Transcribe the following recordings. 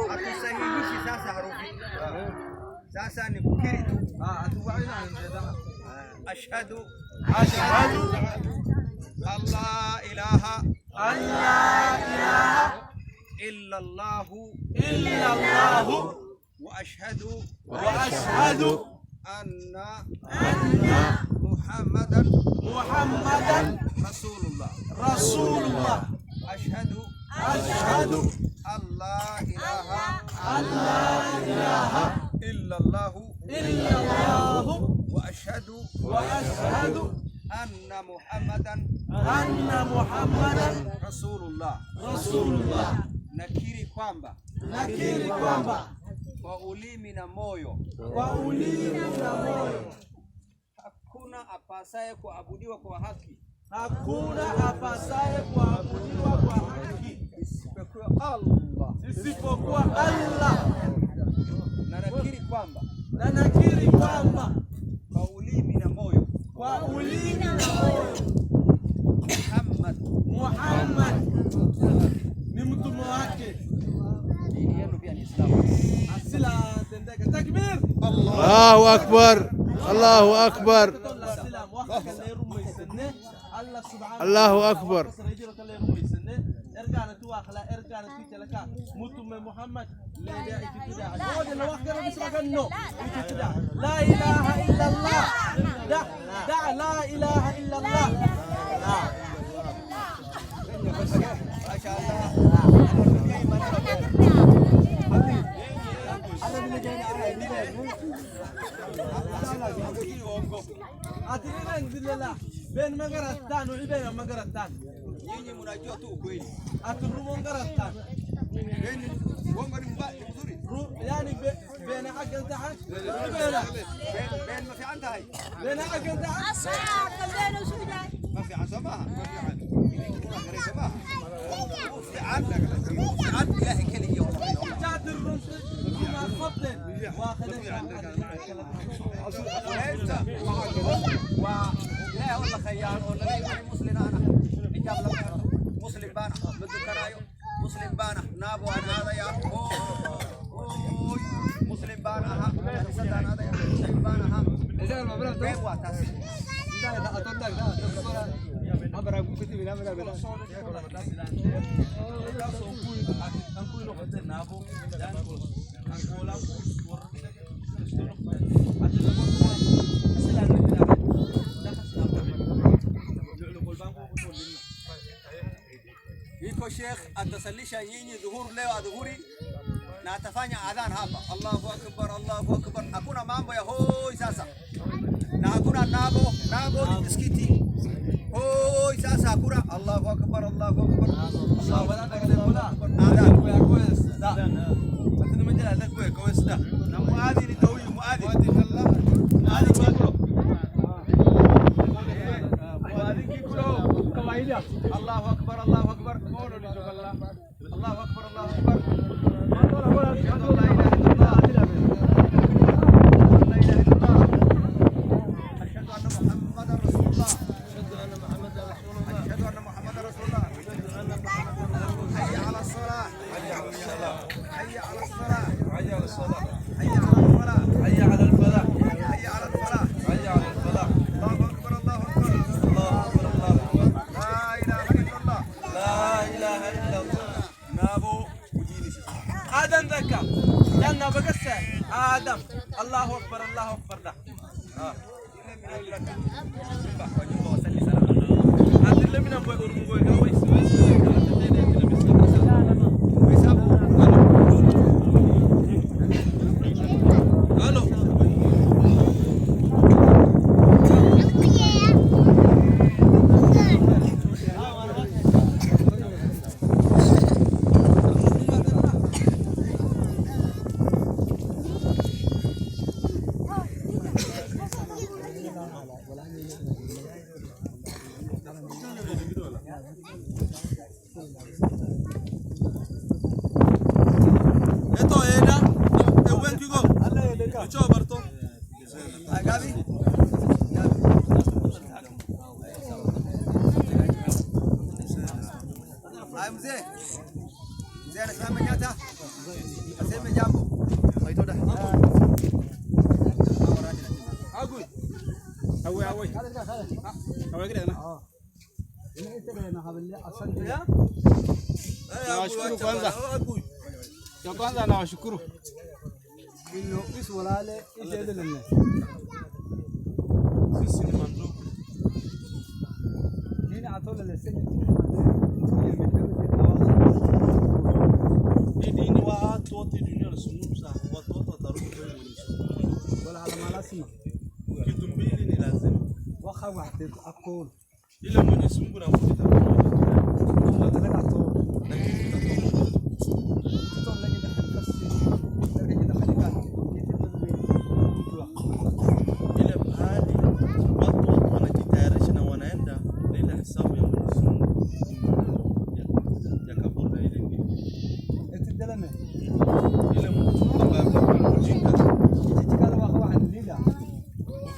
Hatusahihishi sasa harufi. Sasa ni kukiri tu. Ashhadu Allah ilaha إلا الله وأشهد أن محمدا رسول الله أشهد أن لا إله إلا الله وأشهد أن محمدا رسول الله. Nakiri kwamba kwa ulimi na moyo hakuna apasaye kuabudiwa kwa haki isipokuwa Allah. Na nakiri kwamba kwa ulimi na moyo Muhammad ni mtume wake. Yenu pia ni Islamu. Asila tendeka takbir. Allahu akbar. Allahu akbar. Allahu akbar. متم محمد لا إله إلا الله دع لا إله إلا الله. ما شاء الله. بين مقرتان وعبين مقرتان يني مناجوه تو كويس اترو مقرتان بين ومر مبارك يعني بين حق تحت بين ما في عندها هاي بين حق تحت اصحاب بين وسوداء ما في عن صباح ما في عن غير صباح في عندك في عند الله كل يوم جات الرسل ما خبطن واخذ عندك انت لا والله خيار ولا لا مسلم انا اجاب لك مسلم بانا بذكرايو مسلم بانا نابو انا هذا يا مسلم بانا ها سدان هذا يا مسلم بانا ها اذا ما بلا بيت واتاس لا اتطلق لا ابرا كنت من امر بلا Iko Sheikh atasalisha nyinyi dhuhuri leo adhuhuri na atafanya adhan hapa. Allahu akbar, Allahu akbar. Hakuna mambo ya hoi sasa. Na hakuna nabo ni msikiti. Hoi sasa hakuna Allahu akbar, Allahu akbar. Allahu akbar. Adhan kwa kweli. Da. Lakini mjana alikuwa kwa kweli. Na muadhini tawi muadhini Allah. Muadhini الله أكبر الله أكبر قولوا لجوج الله الله أكبر الله أكبر أشهد أن لا إله إلا الله لا إله إلا الله أشهد أن محمدا رسول الله أشهد أن محمدا رسول الله حي على الصلاة حي على الصلاة حي على الصلاة حي على الصلاة حي على الفلاح حي على الفلاح حي على الفلاح حي على الفلاح الله أكبر الله أكبر الله أكبر الله أكبر آدم ذكر جنة بقصة آدم الله أكبر الله أكبر ده هذا من أبوي أرموي كويس Hai mzee. Mzee anasema nyata. Aseme jambo. Maito da. Agui. Awe. Awe kile na. Ini tena na habari asante. Nawashukuru kwanza. Kwa kwanza nawashukuru. Ino iswalale ishedelene. Sisi ni mamluku. Dini atola leseni. Dini wa watu wote dunia nasungumza watu wote watarudi kwa Mungu. Wala hala malasima. Kitu mbili ni lazima. Wakha wahde akon. Ila Mwenyezi Mungu na mfuta. Nataka tu.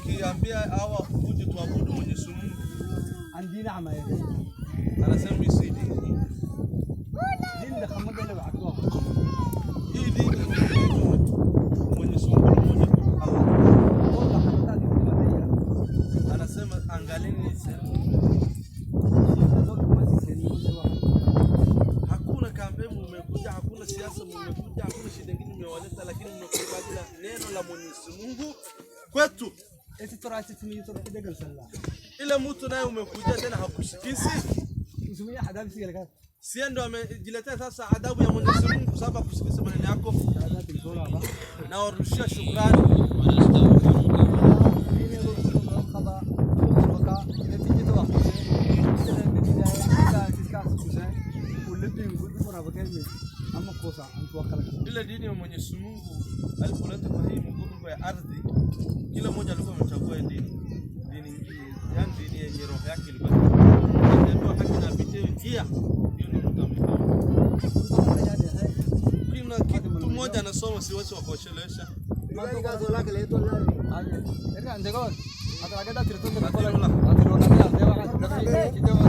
Ukiambia hawa kuje tuabudu Mwenyezi Mungu andina ama yeye anasema isidi dini kama gani waatwa hii dini Mwenyezi Mungu mmoja Allah anasema angalini hakuna kampeni mmekuja, hakuna siasa mmekuja, hakuna shida nyingine mmewaleta, lakini mmekuja kwa ajili ya neno la Mwenyezi Mungu kwetu. Eti torati tuni torati degal sala. Ile mtu naye umekuja tena hakusikizi. Usumia adabu si ile. Si ndo amejiletea sasa adabu ya Mwenyezi Mungu kwa sababu kusikiza maneno yako. Na warushia shukrani. Ile dini ya Mwenyezi Mungu alipoleta kwa hii mgongo ya ardhi, kila mmoja alikuwa amechagua dini nyingine, yani dini yenye roho yake ilikuwa ndio haki na bidii njia, hiyo ni mtambo. Kila kitu mmoja anasoma siwezi wakoshelesha. Mambo kazo lake leto nani? Anga ndego. Hata agenda tirito kwa. Hata